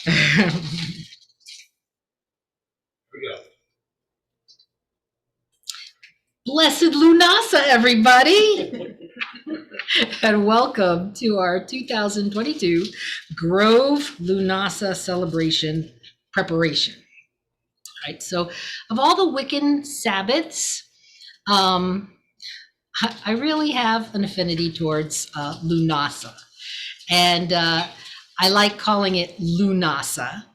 Here we go. Blessed Lughnasa, everybody, and welcome to our 2022 Grove Lughnasa celebration preparation. All right, so of all the Wiccan Sabbats, I really have an affinity towards Lughnasa, and I like calling it Lughnasa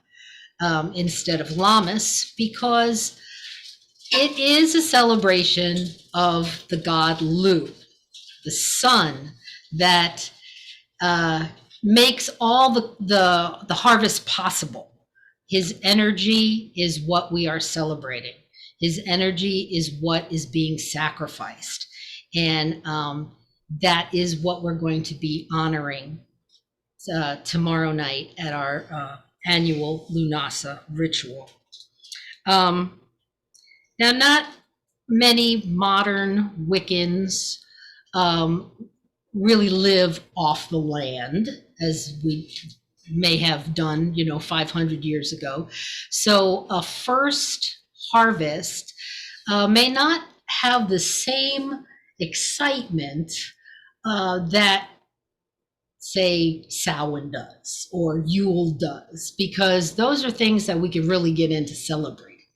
instead of Lammas because it is a celebration of the god Lugh, the sun that makes all the harvest possible. His energy is what we are celebrating. His energy is what is being sacrificed. And that is what we're going to be honoring tomorrow night at our annual Lughnasa ritual. Now, not many modern Wiccans really live off the land as we may have done, 500 years ago. So a first harvest may not have the same excitement that, say, Samhain does or Yule does, because those are things that we can really get into celebrating,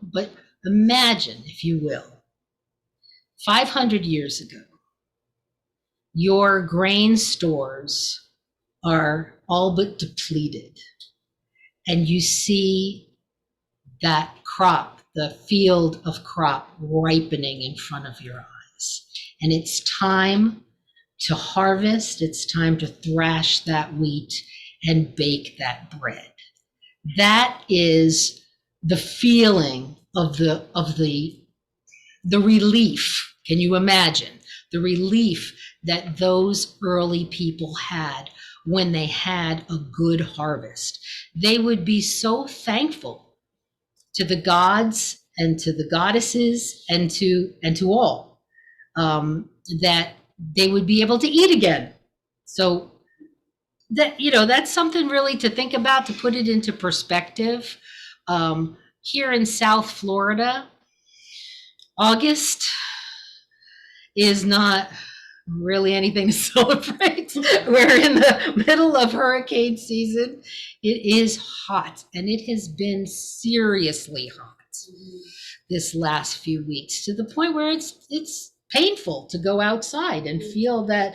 but imagine, if you will, 500 years ago, your grain stores are all but depleted, and you see that crop, the field of crop ripening in front of your eyes. And it's time to harvest, it's time to thrash that wheat and bake that bread. That is the feeling of the relief. Can you imagine the relief that those early people had when they had a good harvest? They would be so thankful to the gods and to the goddesses and to all that they would be able to eat again. So that, that's something really to think about, to put it into perspective. Here in South Florida, August is not really anything to celebrate. We're in the middle of hurricane season. It is hot, and it has been seriously hot this last few weeks, to the point where it's painful to go outside and feel that.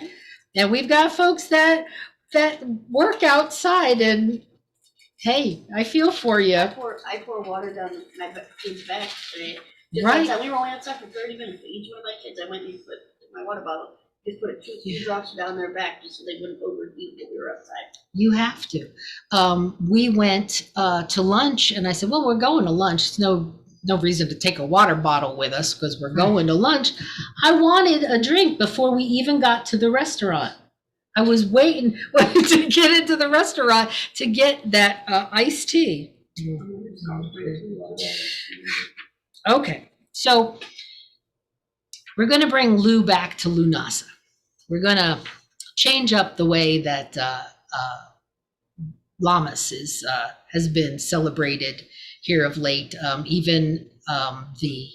And we've got folks that work outside, and hey, I feel for you. I pour water down my kid's back today. Right. We were only outside for 30 minutes. Each one of my kids, I went and put my water bottle, just put two drops down their back just so they wouldn't overheat when we were outside. You have to. We went to lunch, and I said, well, we're going to lunch. It's no reason to take a water bottle with us because we're going to lunch. I wanted a drink before we even got to the restaurant. I was waiting to get into the restaurant to get that iced tea. Okay, so we're going to bring Lugh back to Lughnasa. We're going to change up the way that Lammas has been celebrated here of late. Even the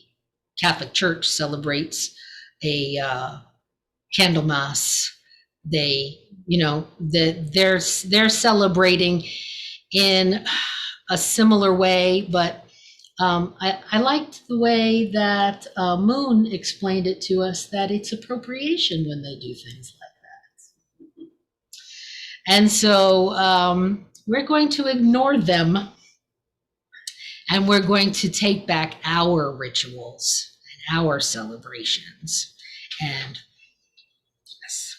Catholic Church celebrates a Candlemas. They're celebrating in a similar way, but I liked the way that Moon explained it to us, that it's appropriation when they do things like that. And so we're going to ignore them, and we're going to take back our rituals and our celebrations. And yes.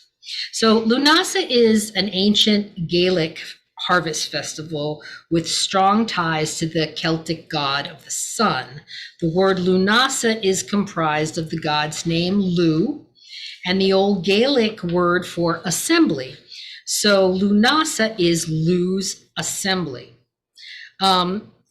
So Lughnasa is an ancient Gaelic harvest festival with strong ties to the Celtic god of the sun. The word Lughnasa is comprised of the god's name, Lugh, and the old Gaelic word for assembly. So Lughnasa is Lugh's assembly.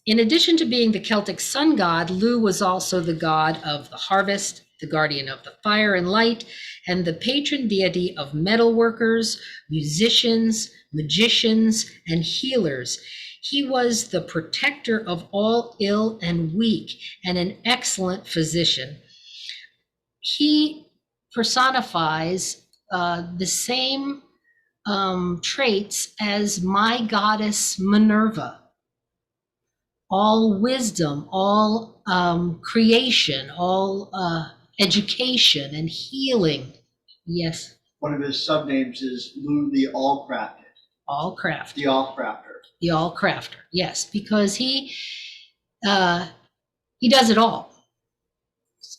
In addition to being the Celtic sun god, Lugh was also the god of the harvest the guardian of the fire and light, and the patron deity of metalworkers, musicians, magicians, and healers. He was the protector of all ill and weak, and an excellent physician. He personifies the same traits as my goddess Minerva. All wisdom, all creation, all education and healing. Yes. One of his subnames is Lugh the All-Crafted. All-Crafter. The All-Crafter. The All-Crafter, yes, because he does it all,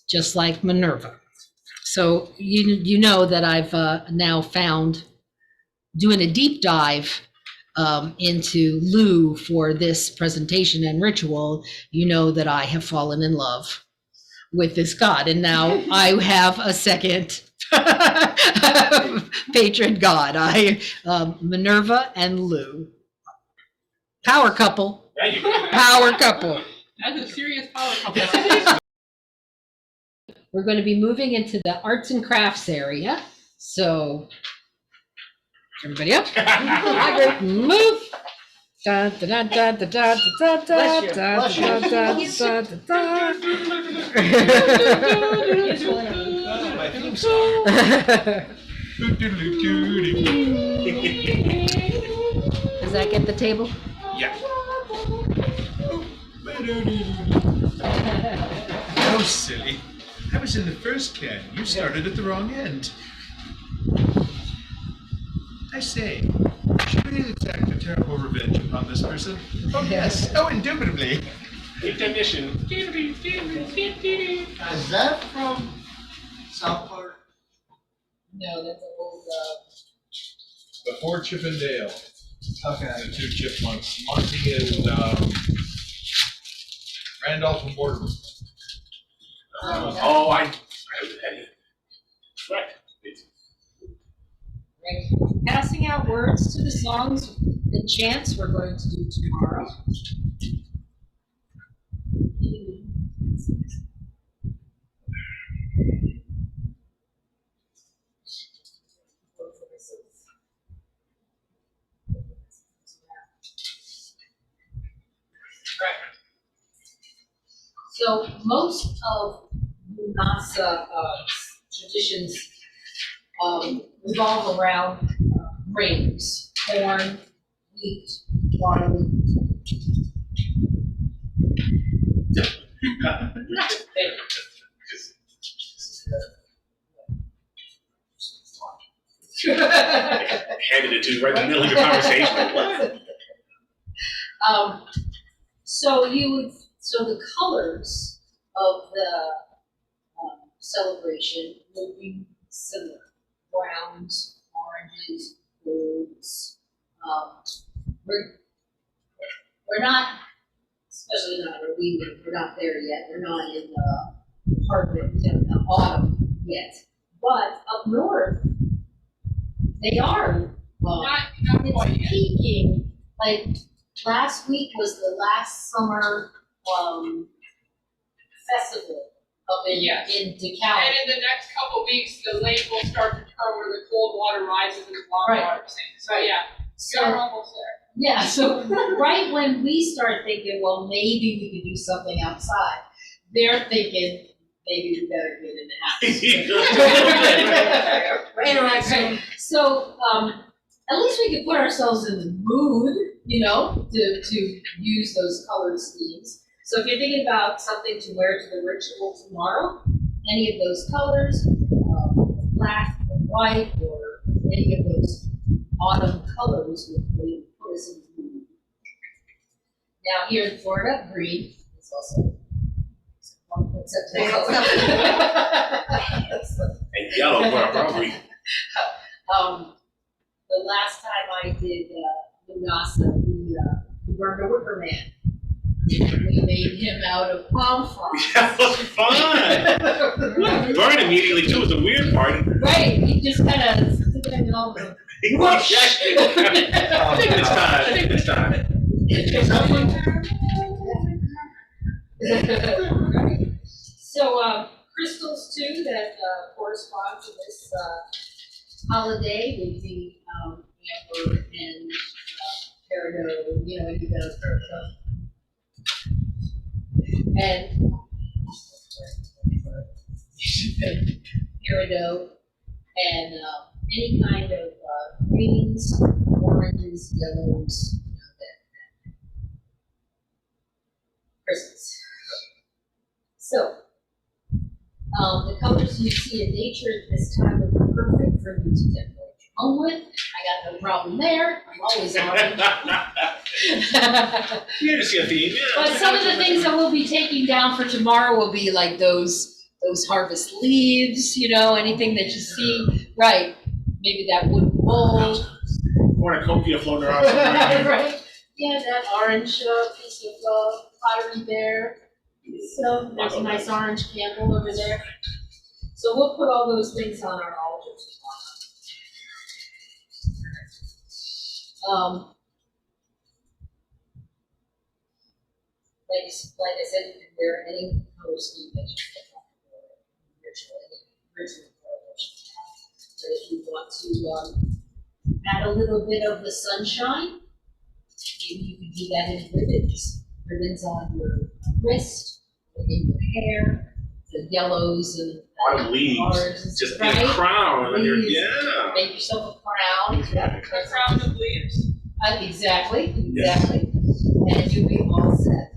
just like Minerva. So you know that I've now found, doing a deep dive into Lugh for this presentation and ritual, you know that I have fallen in love with this god, and now I have a second patron god. Minerva and Lugh. Power couple. There you go. Power couple. That's a serious power couple. We're going to be moving into the arts and crafts area. So, everybody up. Move. Da, da, da, da, da, da, da, da, da, da, da, da, da. My theme song. Does that get the table? Yeah. No, silly. I was in the first can. You started at the wrong end. I say, should we exact a terrible revenge upon this person? Oh, yes. Oh, indubitably. Intermission. Is that from South Park? No, that's an old. Before Chip and Dale, Okay. the two chipmunks, Monty and Randolph and Mortimer. Oh, I know that. Right. Right. Passing out words to the songs and chants we're going to do tomorrow. So most of Lughnasa traditions revolve around grains, corn, wheat, barley. Handed it to you right in the middle of your conversation. Like, what? So the colors of the celebration will be similar: browns, oranges, golds. We're not, especially not where we live, we're not there yet. We're not in the harvest, the autumn yet. But up north, they are. Not quite It's yet. peaking. Like last week was the last summer festival up in Yes. in And DeKalb. in the next couple weeks, the lake will start to turn where the cold water rises and the warm Right. water sinks. So Right. yeah, So you're almost there. yeah, so right when we start thinking, well, maybe we could do something outside, they're thinking maybe we better get in the house. Right. So at least we could put ourselves in the mood, to use those color schemes. So if you're thinking about something to wear to the ritual tomorrow, any of those colors, black or white, or any of those autumn colors would really put us in the mood. Now here in Florida, green is also one acceptable color. And yellow, probably. The last time I did Lughnasa, we burned a wicker man. We made him out of palm fronds. That was fun. Burn immediately too was the weird part. Right, you just kind of stick it in all the. It's time. It's time. Is that one? So crystals too that correspond to this holiday would be amber and peridot, indigo, and peridot, and any kind of greens, oranges, yellows, that Christmas. So, the colors you see in nature at this time would be perfect for you to decorate your home with. I got no problem there. I'm always orange. Here to see a theme, yeah. But some of the things that we'll be taking down for tomorrow will be like those harvest leaves, anything that you see. Right. Maybe that wooden bowl. Cornucopia floating around somewhere. Right. Yeah, that orange piece of pottery there. So there's a nice orange candle over there. So we'll put all those things on our altar tomorrow. Like I said, you can wear any color scheme that you feel comfortable with, ritual So if you want to add a little bit of the sunshine, maybe you can do that in ribbons. Ribbons on your wrist, in your hair, the yellows and On leaves, orange, just right? be a crown on your, Leaves. yeah. Make yourself a crown. Yeah. A crown of leaves. Exactly. And you'll be all set.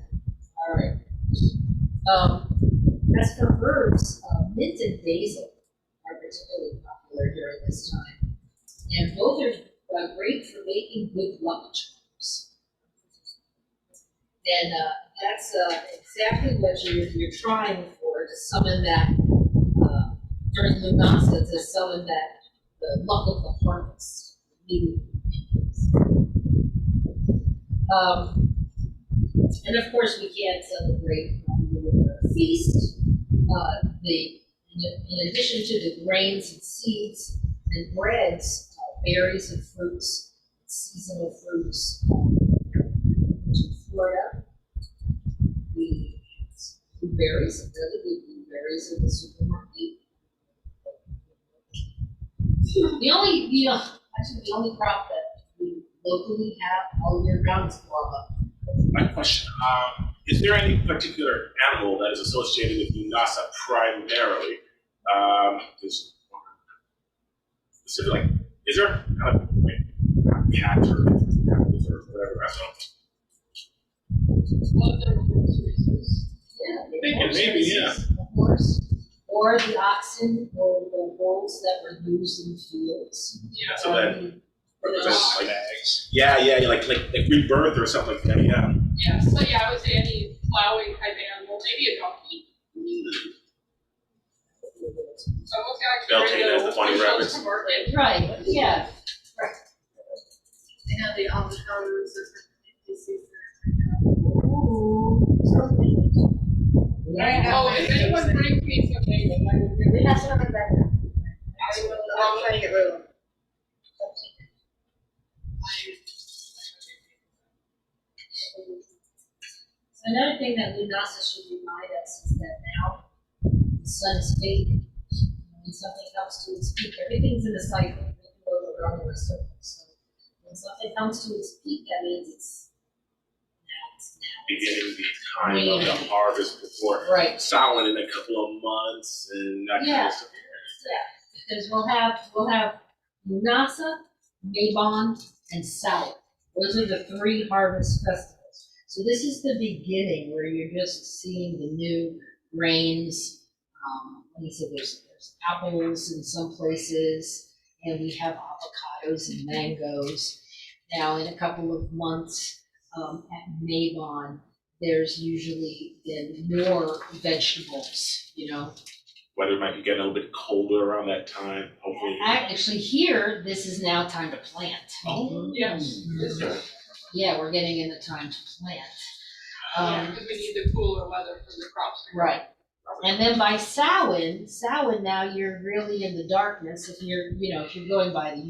All right. As for herbs, mint and basil are particularly popular during this time. And both are great for making good luck charms. And that's exactly what you're trying for, to summon that, during Lughnasa, to summon that, the luck of the harvest. And of course, we can't celebrate with a feast. In addition to the grains and seeds and breads, berries and fruits, seasonal fruits. In Florida, we blueberries, really good blueberries in the supermarket. The only crop that we locally have all year round is guava. My question, is there any particular animal that is associated with Lughnasa primarily? Specifically, is there kind of like cats or animals or whatever? I don't know. Well, there were groceries. Yeah, Maybe, yeah. Of course. Or the oxen or the bulls that were used in the fields. Yeah. So that represents like Bags. yeah, like rebirth or something like that. Yeah. Yeah, so yeah, I would say any plowing type animal, maybe a donkey. So almost They'll like take it as the funny rabbits. Right, yeah. They have the avocados, Oh, if anyone brings me some neighbors, I will We give have some of that. I will, I'll try to get rid of them. Another thing that Lughnasa should remind us is that now the sun is fading. When something comes to its peak, everything's in a cycle. It goes around in a circle. So when something comes to its peak, that means it's now. Beginning the time of the harvest before Right. Samhain in a couple of months and that kind of stuff. Because we'll have Lughnasa, Mabon, and Samhain. Those are the three harvest festivals. So this is the beginning where you're just seeing the new grains. Like I said, there's apples in some places, and we have avocados and mangoes. Now, in a couple of months at Mabon, there's usually then more vegetables, Weather might be getting a little bit colder around that time, hopefully. Actually, here, this is now time to plant. Oh. Yes. Okay. Yeah, we're getting in the time to plant. Yeah, because we need the cooler weather for the crops to grow. Right. And then by Samhain, now you're really in the darkness. If you're going by the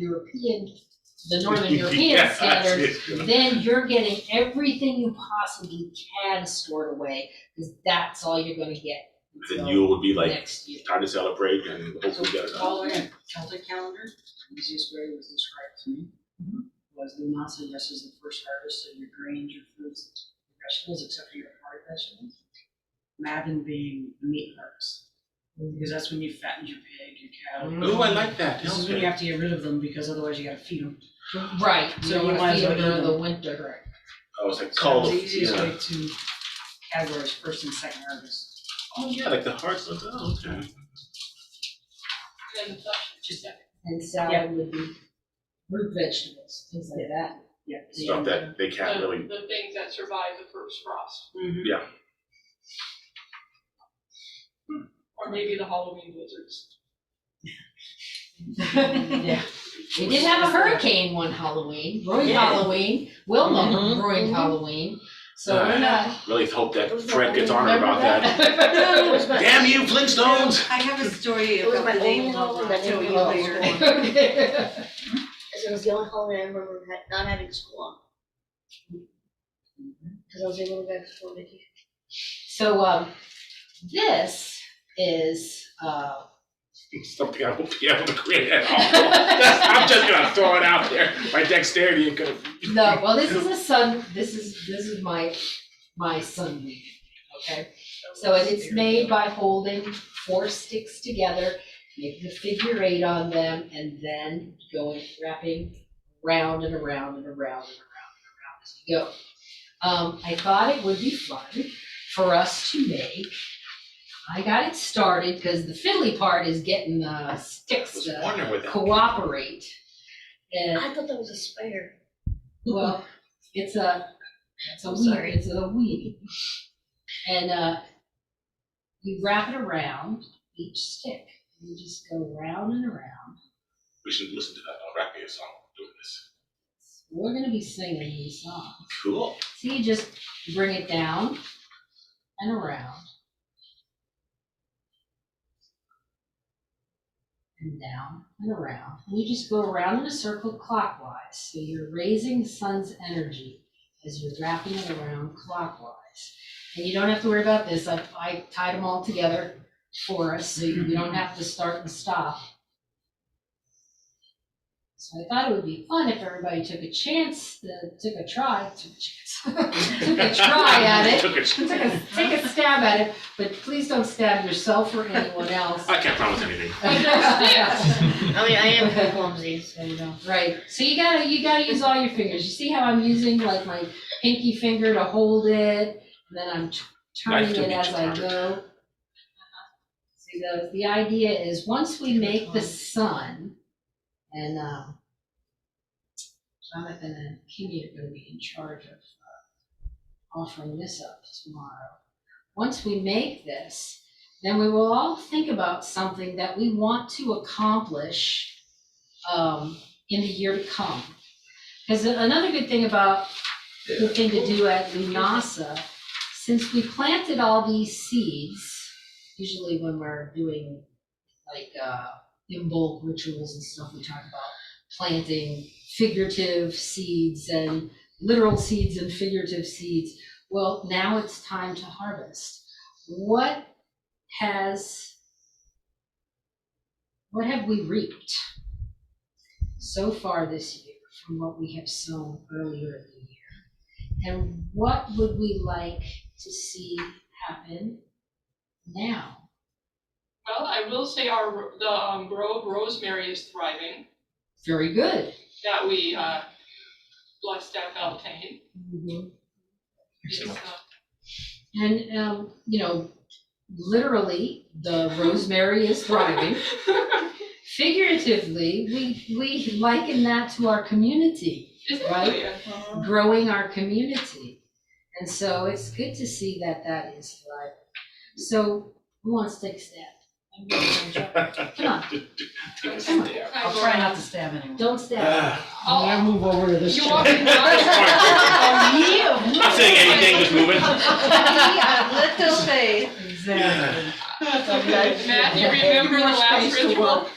Northern European Yeah, standards, yeah. then you're getting everything you possibly can stored away, because that's all you're going to get Then Yule would be like next year. time to celebrate and hopefully get it done. Following a Celtic calendar, the easiest way it was described to me was Lughnasa, yes, is the first harvest of your grains, your fruits, your vegetables, except for your hard vegetables. Mabon being the meat harvest, because that's when you fattened your pig, your cow. Ooh, I like that. This is when you have to get rid of them, because otherwise you gotta feed them. Right, you So don't you want might to as feed well them during eat the them. winter. Oh, it's like So called, the easiest yeah. way to categorize first and second harvest. Oh, yeah, like the hearts. Oh, okay. And then Just And salad would be root vegetables, things like that. yeah. Stuff that they can't really. the things that survive the first frost, Mhm. or maybe the Halloween blizzards. Yeah. We did have a hurricane one Halloween, ruined Yeah. Halloween, Wilma ruined Halloween, so we're not. Really hope that It was Fred not gets on Remember about that. It was my- Damn you, Flintstones! I have a story It was about my the only name Halloween that till didn't you go later. to school. As it was the only holiday I remember not having school on. Because I was able to go to school vacation. So, this is, Something I hope to be able to create at all. I'm just gonna throw it out there. My dexterity ain't gonna. no, well, this is a sun, this is my sun weed, okay? So it's made by holding 4 sticks together, making a figure 8 on them, and then going, wrapping round and around and around and around and around as you go. I thought it would be fun for us to make. I got it started because the fiddly part is getting the I sticks was to wondering where that. cooperate. And, I thought that was a spider. well, it's a I'm weed, sorry. it's a weed. And you wrap it around each stick. You just go round and around. We should listen to that. Rap me a song doing this. We're gonna be singing these songs. Cool. So you just bring it down and around. And down and around. And you just go around in a circle clockwise. So you're raising the sun's energy as you're wrapping it around clockwise. And you don't have to worry about this. I tied them all together for us, so you don't have to start and stop. So I thought it would be fun if everybody took a try at it. Take a stab at it, but please don't stab yourself or anyone else. I can't promise anything. I mean, I am pretty clumsy, so you know. Right, so you gotta use all your fingers. You see how I'm using like my pinky finger to hold it, and then I'm turning Knife to it be as I charmed. go. See, the idea is once we make the sun, and Jonathan and Kimmy are gonna be in charge of offering this up tomorrow. Once we make this, then we will all think about something that we want to accomplish in the year to come. Because another good thing about the thing to do at Lughnasa, since we planted all these seeds, usually when we're doing like in bulk rituals and stuff, we talk about planting figurative seeds and literal seeds and figurative seeds. Well, now it's time to harvest. What have we reaped so far this year from what we have sown earlier in the year? And what would we like to see happen now? Well, I will say the Grove rosemary is thriving, Very good. that we blessed at Beltane. Excellent. And, literally, the rosemary is thriving. Figuratively, we liken that to our community, right? Growing our community. And so it's good to see that is thriving. So who wants to take a stab? Come on, come on. I'll try not to stab anyone. Don't stab. Oh, I'll move over to this you chair. want me to? I'm not saying anything, just moving. Let those say. Exactly. Matt, you remember the last ritual?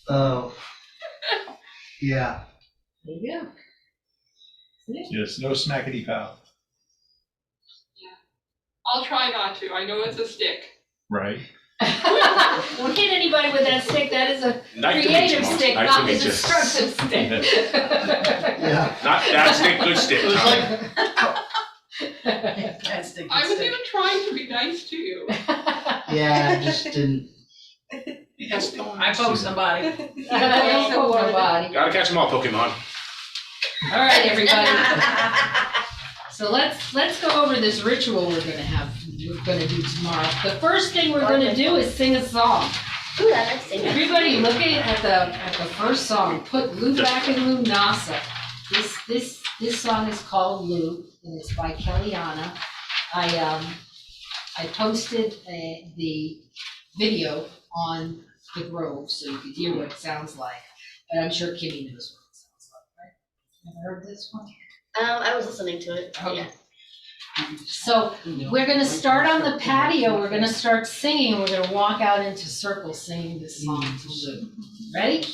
Oh. Yeah. There you go. Yes, no smackety pow. I'll try not to. I know it's a stick. Right. Don't hit anybody with that stick. That is a Nice to meet you, creative Mom. stick, Nice not to a meet you. destructive stick. Yeah. Not bad stick, good stick. It was Tom. like, I was even trying to be nice to you. yeah, I just didn't. I poked somebody. Don't poke nobody. Gotta catch them all, Pokemon. All right, everybody. So let's go over this ritual we're gonna do tomorrow. The first thing we're gonna do is sing a song. Ooh, I like singing. Everybody looking at the first song, put Lugh back in Lughnasa. This song is called Lugh, and it's by Kellyana. I posted the video on the Grove so you could hear what it sounds like, but I'm sure Kimmy knows what it sounds like, right? Never heard this one? I was listening to it. Okay. Yeah. So we're gonna start on the patio, we're gonna start singing, we're gonna walk out into circles singing this song to Lugh. Ready?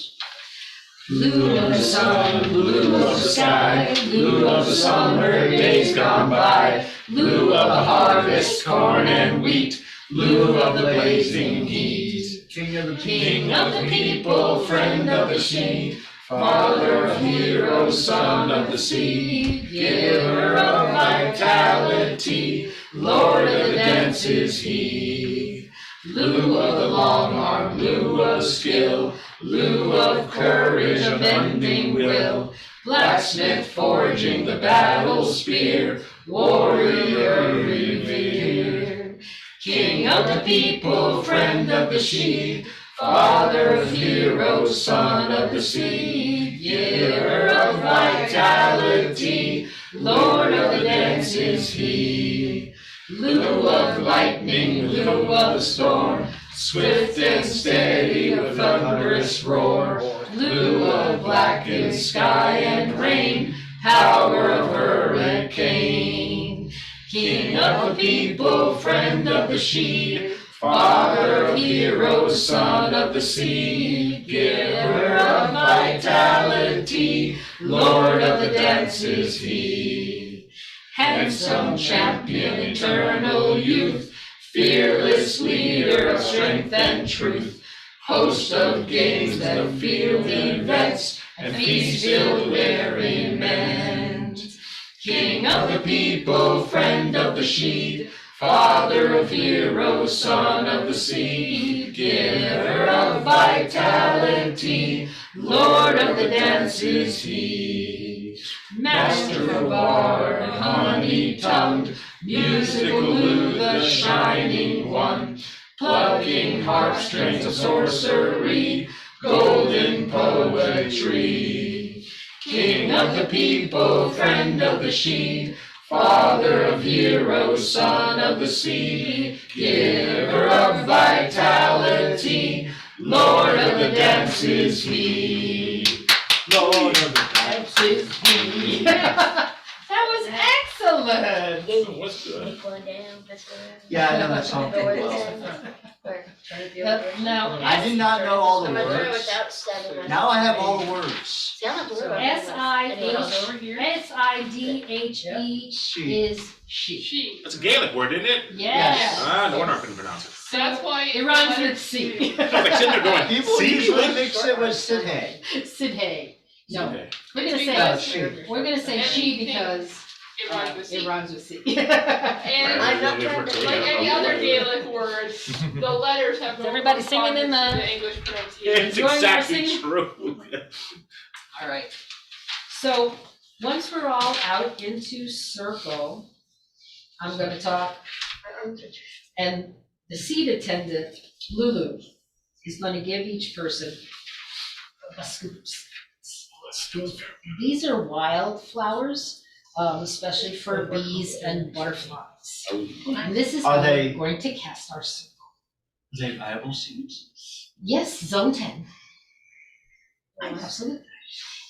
Lugh of the sun, Lugh of the sky, Lugh of the summer days gone by, Lugh of the harvest, corn and wheat, Lugh of the blazing heat. King of the King of the people, friend of the sheep, Father of heroes, son of the sea, giver of vitality, Lord of the dance is he. Lugh of the long arm, Lugh of skill, Lugh of courage, unending will, blacksmith forging the battle spear, warrior revered. King of the people, friend of the sheep, Father of heroes, son of the sea, giver of vitality, Lord of the dance is he. Lugh of lightning, Lugh of the storm, swift and steady, a thunderous roar, Lugh of blackened sky and rain, power of hurricane. King of the people, friend of the sheep, Father of heroes, son of the sea, giver of vitality, Lord of the dance is he. Handsome champion, eternal youth, fearless leader of strength and truth, host of games and field events, and feast filled merriment. King of the people, friend of the sheep, Father of heroes, son of the sea, giver of vitality, Lord of the dance is he. Master of bard, honey-tongued, musical Lugh, the shining one, plucking heartstrings of sorcery, golden poetry. King of the people, friend of the sheep, Father of heroes, son of the sea, giver of vitality, Lord of the dance is he. Lord of the Dance is he. That was excellent. What's good? Going down, this way. Yeah, I know that song pretty well. Now, I did not know all the I'm gonna do it words. without seven. Now I have all the words. See, I'm not worried about SIDHE She. is she. She. That's a Gaelic word, isn't it? Yes. Ah, no wonder I couldn't pronounce it. That's why It rhymes with C. I was like sitting there going, People see? usually mix it with Sidhay. Sidhay. No, Okay. we're gonna Because say, we're gonna say she because It rhymes with it C. rhymes with C. And I'm not trying to- like any other Gaelic words, the letters have Is no everybody singing in correspondence the- to the English pronunciation. It's Enjoying our exactly singing? true. All right. So once we're all out into circle, I'm gonna talk, and the seat attendant, Lulu, is gonna give each person a scoop. These are wildflowers, especially for bees and butterflies. And this is Are how they- we're going to cast our circle. Are they viable seeds? Yes, zone 10. Absolutely.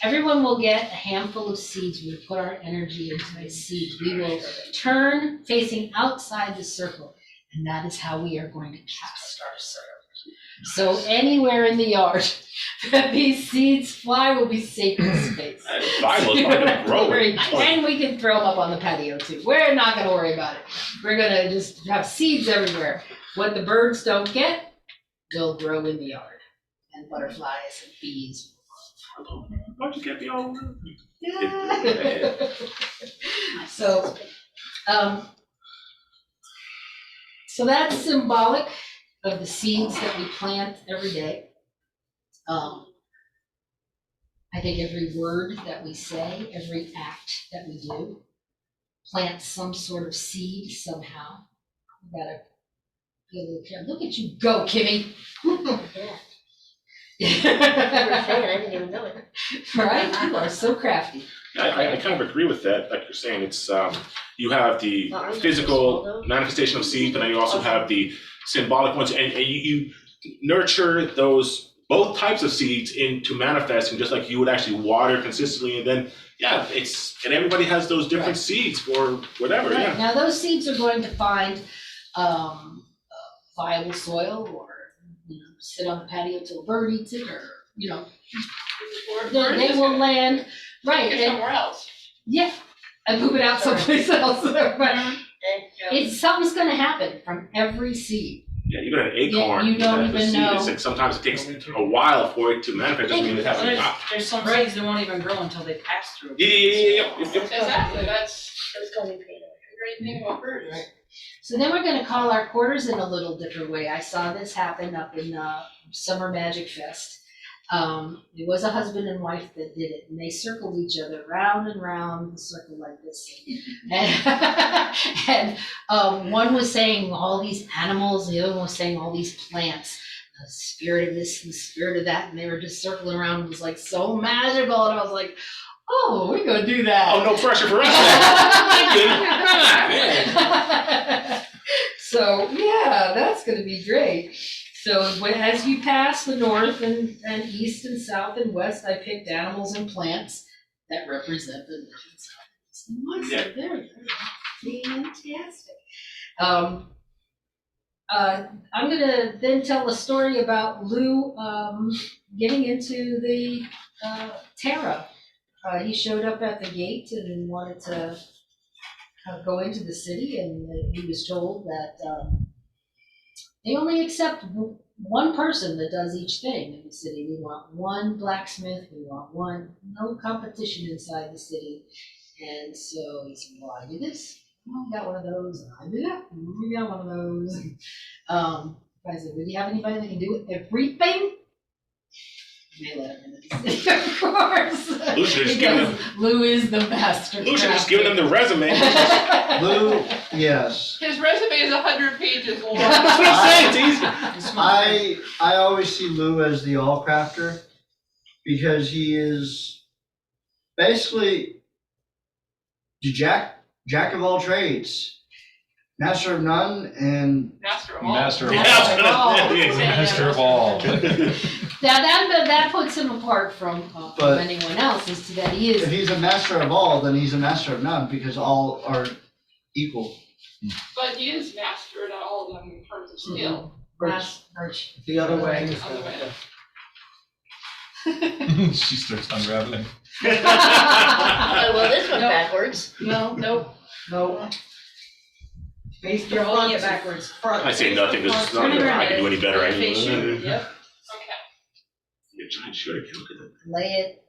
Everyone will get a handful of seeds. We'll put our energy into the seeds. We will turn facing outside the circle, and that is how we are going to cast our circle. So anywhere in the yard that these seeds fly will be sacred space. And the Bible is probably gonna grow it. And we can throw them up on the patio too. We're not gonna worry about it. We're gonna just have seeds everywhere. What the birds don't get will grow in the yard. And butterflies and bees. Why'd you get me all over? So, so that's symbolic of the seeds that we plant every day. I think every word that we say, every act that we do, plants some sort of seed somehow. We gotta be a little careful. Look at you go, Kimmy. I didn't even know it. Right? You are so crafty. I kind of agree with that, like you're saying, it's, you have the physical manifestation of seed, but then you also have the symbolic ones, and you nurture those, both types of seeds into manifesting, just like you would actually water consistently, and then, yeah, and everybody has those different seeds for whatever, Right. yeah. Now, those seeds are going to find viable soil, or sit on the patio till a bird eats it, or they will land right. Take it somewhere else. Yeah, and move it out someplace else. But something's going to happen from every seed. Yeah, even an acorn. you don't the even seed, know. it's like sometimes it takes a while for it to manifest. Doesn't mean it has to not. There's some seeds that won't even grow until they pass through. Yeah. Exactly, that's It's gonna be paid. the great thing about birds. So then we're going to call our quarters in a little different way. I saw this happen up in Summer Magic Fest. It was a husband and wife that did it, and they circled each other round and round, the circle like this. And one was saying all these animals, the other one was saying all these plants, the spirit of this, the spirit of that, and they were just circling around. It was like so magical, and I was like, oh, we're gonna do that. Oh, no pressure for us. So yeah, that's gonna be great. So as you pass the north and east and south and west, I picked animals and plants that represent the north and south and east and west. Yeah. So there, fantastic. I'm gonna then tell a story about Lugh getting into the Tara. He showed up at the gate and wanted to go into the city, and he was told that they only accept one person that does each thing in the city. We want one blacksmith, we want no competition inside the city. And so he said, well, I do this, oh, I got one of those, and I do that, we got one of those. I said, well, do you have anybody that can do everything? They let him into the city, of course. Lugh should have just given him. Lugh is the master. Lugh should have just given him the resume. Lou, yes. His resume is 100 pages long. That's what I'm saying, it's easy. I always see Lou as the all crafter because he is basically the jack of all trades, master of none, and Master of all. Master of Yeah, all. I was gonna say, Master of all. Now that puts him apart from But- anyone else, is that he if is. he's a master of all, then he's a master of none because all are equal. But he is master at all of them in terms of skill. Birch. The other way. Other way. She starts unraveling. Oh, well, this went Nope. backwards. No, nope, no. Based You're holding it front. backwards. I say nothing because it's not I can do any better. I Face you. can. Yep. Okay. You're trying to shoot it. Look at that. Lay it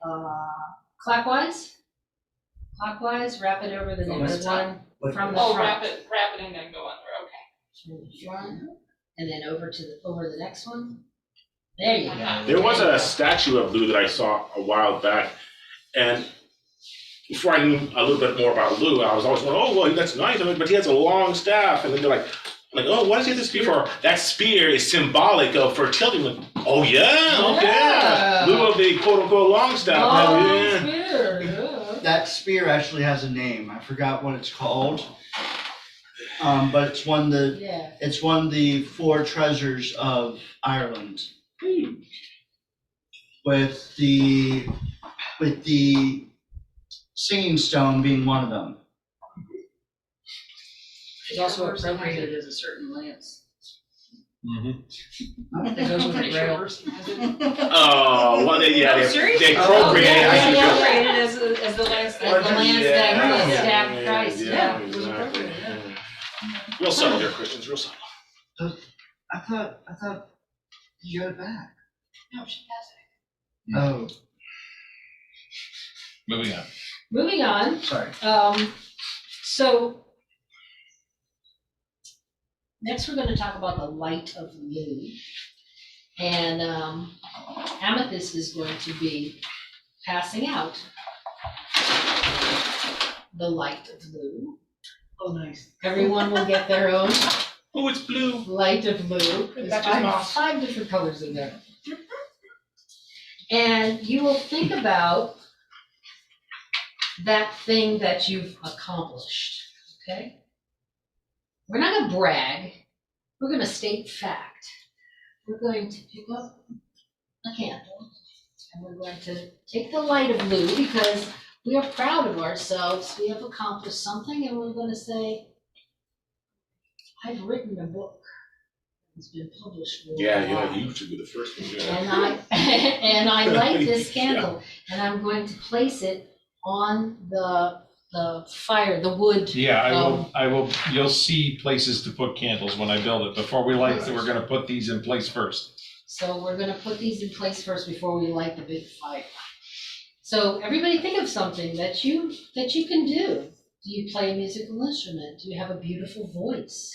clockwise. Wrap it over the From next the top? one from the Oh, front. wrap it and then go under, okay. From the front, and then over the next one. There you go. There was a statue of Lugh that I saw a while back, and before I knew a little bit more about Lugh, I was always going, oh, well, that's nice, but he has a long staff, and then they're like, oh, what does he have this spear for? That spear is symbolic of fertility. I'm like, oh yeah, okay. Yeah. Lugh of the quote-unquote long staff. Oh, yeah. spear, yeah. That spear actually has a name. I forgot what it's called. But it's one of the 4 treasures of Ireland. With the singing stone being one of them. It's also appropriated as a certain lance. That goes with the grail. Oh, well, they seriously? appropriate it. I see what you're- Appropriated as the last. As the land Yeah, stack, stacked price, yeah. It was exactly. appropriate, yeah. Real subtle here, Christians, real subtle. I thought you got it back. No, she has Oh, Moving on. Moving on, sorry. so next we're gonna talk about the light of Lugh. And Amethyst is going to be passing out the light of Lugh. Oh, nice. Everyone will get their own Oh, it's blue. light of Lugh. There's That's just moss. five different colors in there. And you will think about that thing that you've accomplished, okay? We're not gonna brag, we're gonna state fact. We're going to pick up a candle and we're going to take the light of Lugh because we are proud of ourselves, we have accomplished something, and we're gonna say, I've written a book. It's been published worldwide. Yeah, you should be the first one. Yeah. And I light this candle, and I'm going to place it on the fire, the wood. Yeah, I will, you'll see places to put candles when I build it. Before we light it, we're gonna put these in place first. So we're gonna put these in place first before we light the big fire. So everybody think of something that you can do. Do you play a musical instrument? Do you have a beautiful voice?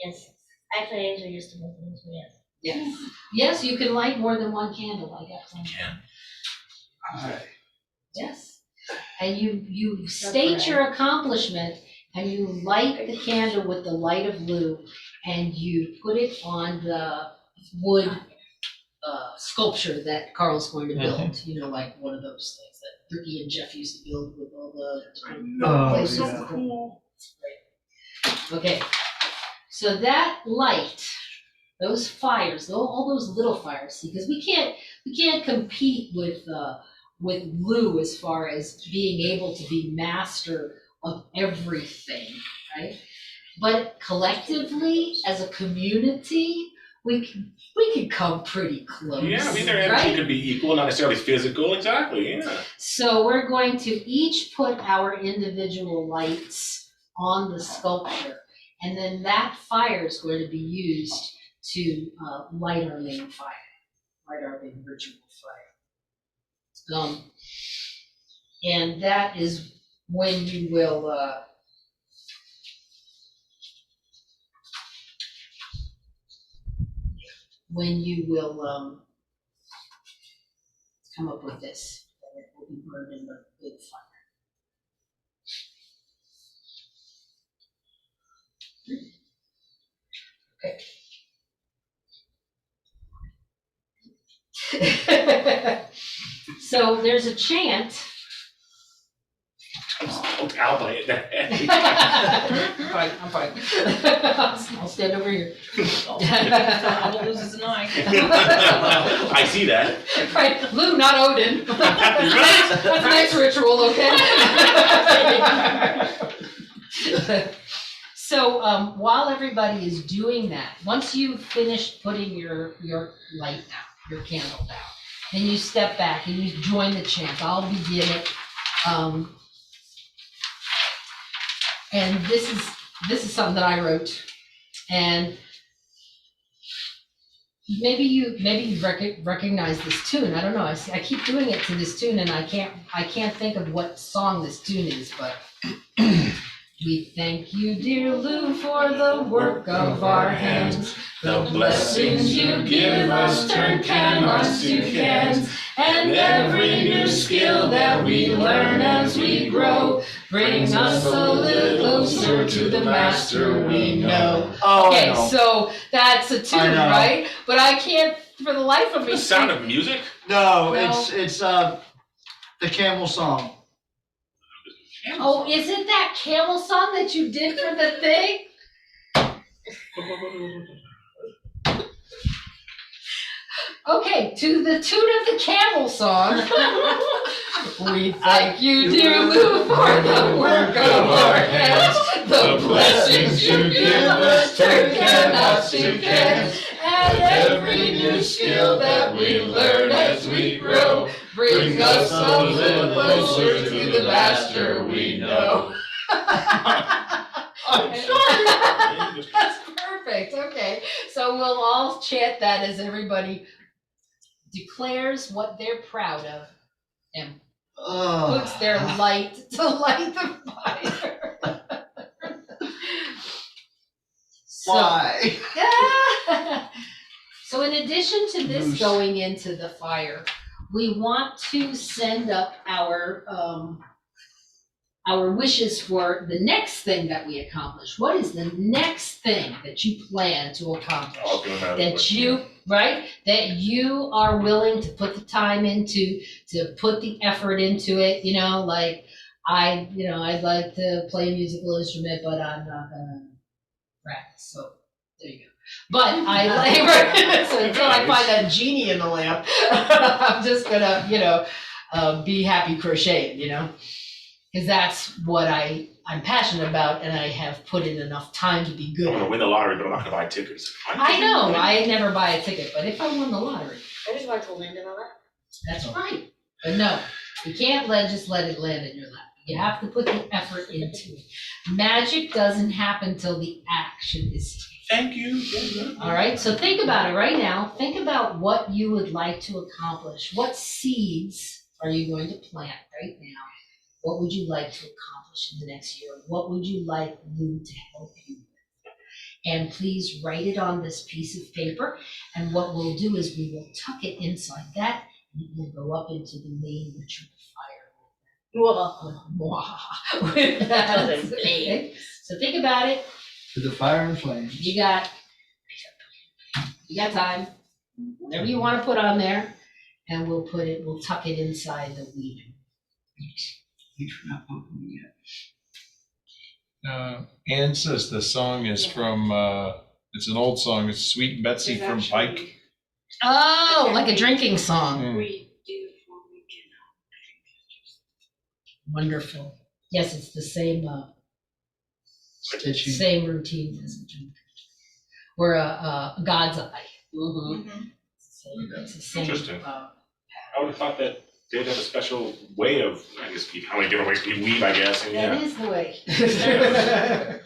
Yes, I play as a instrument, yes. Yes. Yes, you can light more than one candle. I got one. Alright. Yes. And you state your accomplishment and you light the candle with the light of Lugh and you put it on the wood sculpture that Carl's going to build. You know, like one of those things that Ricky and Jeff used to build with all the Oh, places. yeah. Cool. Okay. So that light, those fires, all those little fires, because we can't compete with Lugh as far as being able to be master of everything, right? But collectively, as a community, we can come pretty close. Yeah, I mean, their energy right? could be equal, not necessarily physical. Exactly. Yeah. So we're going to each put our individual lights on the sculpture, and then that fire is going to be used to light our main fire, light our main ritual fire. And that is when you will come up with this, and it will be burned in the big fire. Okay. So there's a chant. I'll play it. I'm fine. I'll stand over here. I'll lose an eye. I see that. Right, Lugh, not Odin. That's a nice ritual, okay? So while everybody is doing that, once you've finished putting your light down, your candle down, then you step back and you join the chant. I'll begin it. And this is something that I wrote, and maybe you recognize this tune. I don't know. I keep doing it to this tune, and I can't think of what song this tune is, but. We thank you, dear Lugh, for the work of our hands. The blessings you give us turn canvas to cans, and every new skill that we learn as we grow brings us a little closer to the master we know. Oh, Okay, no. so that's a tune, I know. right? But I can't, for the life of me. The Sound of Music. No, No. it's the camel song. Oh, is it that camel song that you did for the thing? Okay, to the tune of the camel song. We thank you, dear Lugh, for the work of our hands. The blessings you give us turn canvas to cans, and every new skill that we learn as we grow brings us a little closer to the master we know. I'm sorry. That's perfect. Okay. So we'll all chant that as everybody declares what they're proud of and puts their light to light the fire. Why? So in addition to this Moose. going into the fire, we want to send up our wishes for the next thing that we accomplish. What is the next thing that you plan to accomplish? I'll do that. That you, right? That you are willing to put the time into, to put the effort into it, you know, like I'd like to play a musical instrument, but I'm not gonna practice. So there you go. But I like, so until I find that genie in the lamp, I'm just gonna, be happy crocheting, because that's what I'm passionate about, and I have put in enough time to be good I'm at gonna it. win the lottery, but I'm not gonna buy tickets. I know, I never buy a ticket, but if I won the lottery, I just want to land on that. that's right. But no, you can't just let it land in your lap. You have to put the effort into it. Magic doesn't happen till the action is taken. Thank you. All right, so think about it right now. Think about what you would like to accomplish. What seeds are you going to plant right now? What would you like to accomplish in the next year? What would you like Lugh to help you with? And please write it on this piece of paper. And what we'll do is we will tuck it inside that, and it will go up into the main ritual fire. With that. Okay? So think about it. To the fire and flames. You got time. Whatever you want to put on there, and we'll tuck it inside the weaving. Thanks for not poking me yet. Ann says the song is from, it's an old song, it's Sweet Betsy It's from actually- Pike. Oh, like a drinking song. Mm. We do when we Wonderful. Yes, it's the same Stitching. same routine as a drink. Or a God's eye. can. So it's the same. Interesting. I would have thought that they'd have a special way of, I guess, how many different ways we weave, I guess, and That yeah. is the way. Yeah,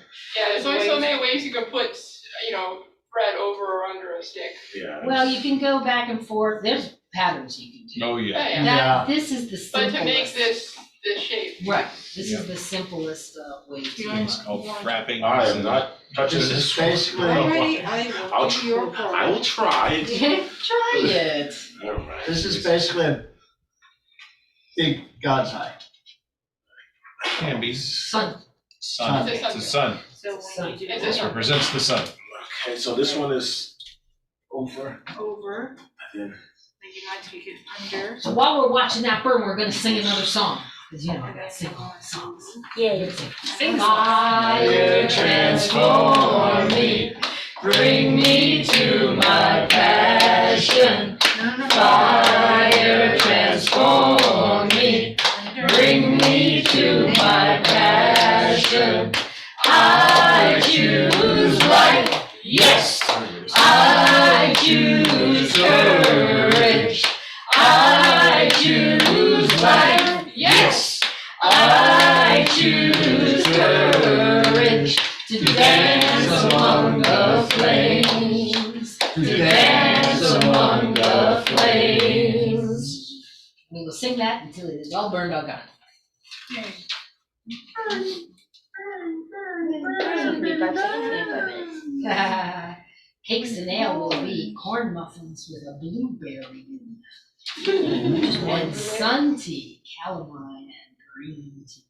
there's only so many ways you can put, thread over or under a stick. Yeah. Well, you can go back and forth. There's patterns you can do. Oh, yeah. Yeah. That, this is the But simplest. to make this shape. Right, this Yeah. is the simplest way to do It's it. called frapping. I am not touching This this. is basically, I'll I will try. Try it. All right. this is basically a big God's eye. Can be Sun. sun, it's a sun, So when you do Is this this represents the sun. Okay, so this one is over. over, And then then you might take it under. So while we're watching that burn, we're gonna sing another song. Cause I gotta sing all the songs. Yeah. Sing fire, transform me, bring me to my passion. Fire, transform me, bring me to my passion. I choose life, yes, I choose courage. I choose life, yes, I choose courage. To dance among the flames, to dance among the flames. We will sing that until it is all burned all gone. Cakes and ale will be corn muffins with a blueberry in them. And sun tea, calamine and green tea.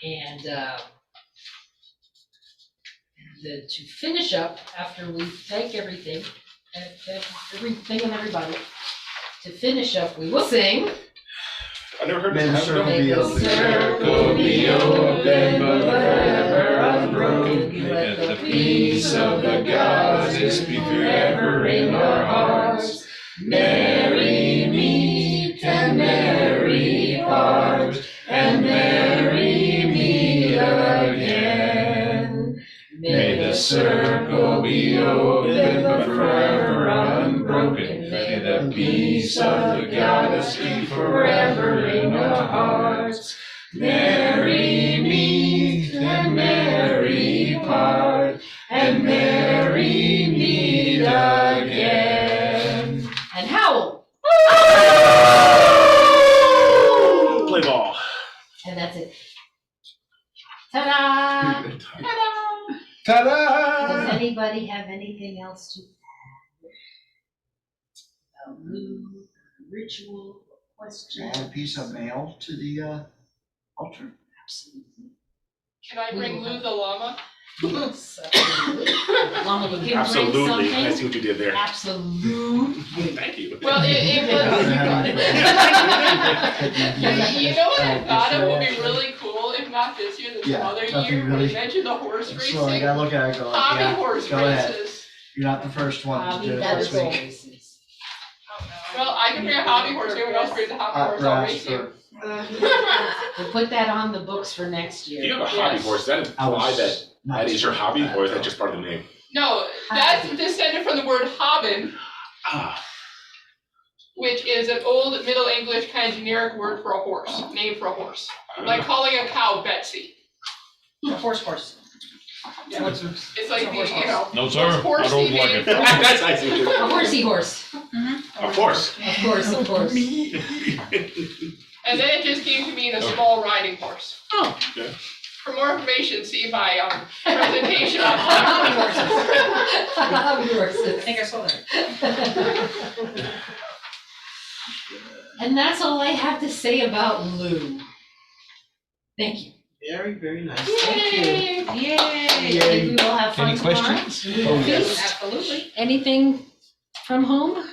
And to finish up, after we thank everything and everybody, to finish up, we will sing. I never heard May the this. circle May be the open. circle be open, but forever unbroken. Let the peace of the goddess be forever in our hearts. Merry meet and merry part, and merry meet again. May the bring. May the peace of the goddess be forever in our hearts. Merry meet and merry part, and merry meet again. And howl. Play ball. And that's it. Ta-da! Ta-da! Ta-da! Does anybody have anything else to add? About Lugh, ritual, question? Add a piece of mail to the altar. Absolutely. Can I bring Lugh the llama? Yes, absolutely. Llama, you can bring Absolutely. I something? see what you did there. Absolutely. Thank you. Well, it was, you know what I thought it would be really cool, if not this year, then some Yeah, other nothing year, when really- you mentioned the horse So I racing, gotta look at it and go, hobby yeah, horse go ahead. races. You're not the first one to Hobby do it horse this week. races. Well, I can bring a hobby horse, anyone else brings a hobby horse, I'll Brass race you. for- We'll put that on the books for next If you year. have a hobby horse, does that I imply was that not that is your expecting hobby, that, or is that though. just part of the name? No, that's descended from the word hobbin, Ah, which is an old Middle English kind of generic word for a horse, name for a horse. Like calling a cow Betsy. A horse. Yeah. It's like the, you know, No, sir, most horsey I don't like name it. for a horse. that's I see what you're. A horsey horse. Of course. Of course, of course. And then it just came to mean a small riding horse. Oh. Okay. For more information, see my presentation on hobby horses. Hobby horses. I think I saw that. And that's all I have to say about Lugh. Thank you. Very, very nice. Thank you. Yay. Yay. Maybe we'll have fun Any tomorrow. questions? Oh, yes. Absolutely. Anything from home?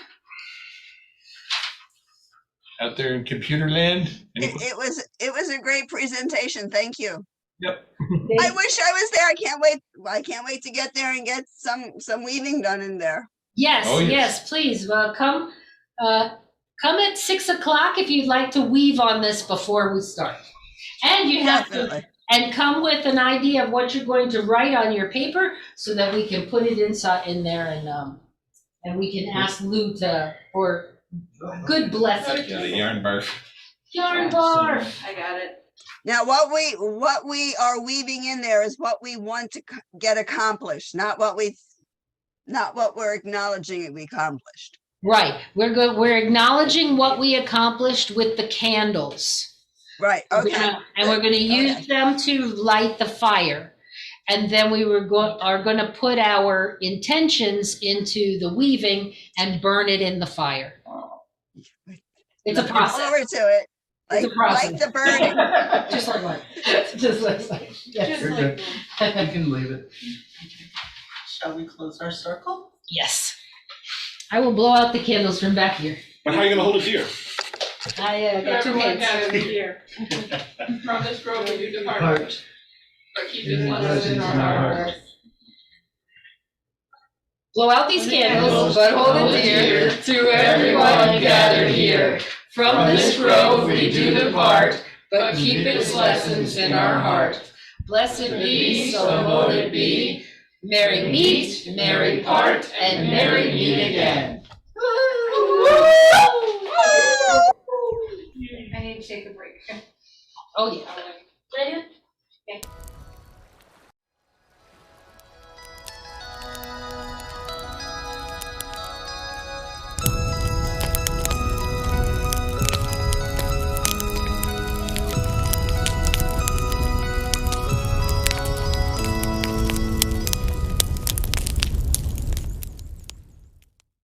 Out there in computer land? It was a great presentation. Thank you. Yep. I wish I was there. I can't wait. I can't wait to get there and get some weaving done in there. Yes, Oh, yes. yes, please. Come at 6 o'clock if you'd like to weave on this before we start. And you have to, Definitely. and come with an idea of what you're going to write on your paper so that we can put it inside in there and we can ask Lugh for good blessing. Yeah, the yarn barf. Yarn barf. I got it. Now, what we are weaving in there is what we want to get accomplished, not what we're acknowledging we accomplished. Right. We're acknowledging what we accomplished with the candles. Right. Okay. And we're going to use them to light the fire. And then we are going to put our intentions into the weaving and burn it in the fire. It's a Looking process. forward to it. It's a process. Like the burning. Just like mine. Just like mine. Yes. You're good. You can leave it. Shall we close our circle? Yes. I will blow out the candles from back here. But how are you gonna hold it dear? I got two Everyone hands. gathered here. From this grove we do depart, Heart. but keep his blessings in our hearts. Blow out these candles, but hold it dear to everyone gathered here. From this grove we do depart, but keep its lessons in our heart. Blessed be, so mote it be. Merry meet, merry part, and merry meet again.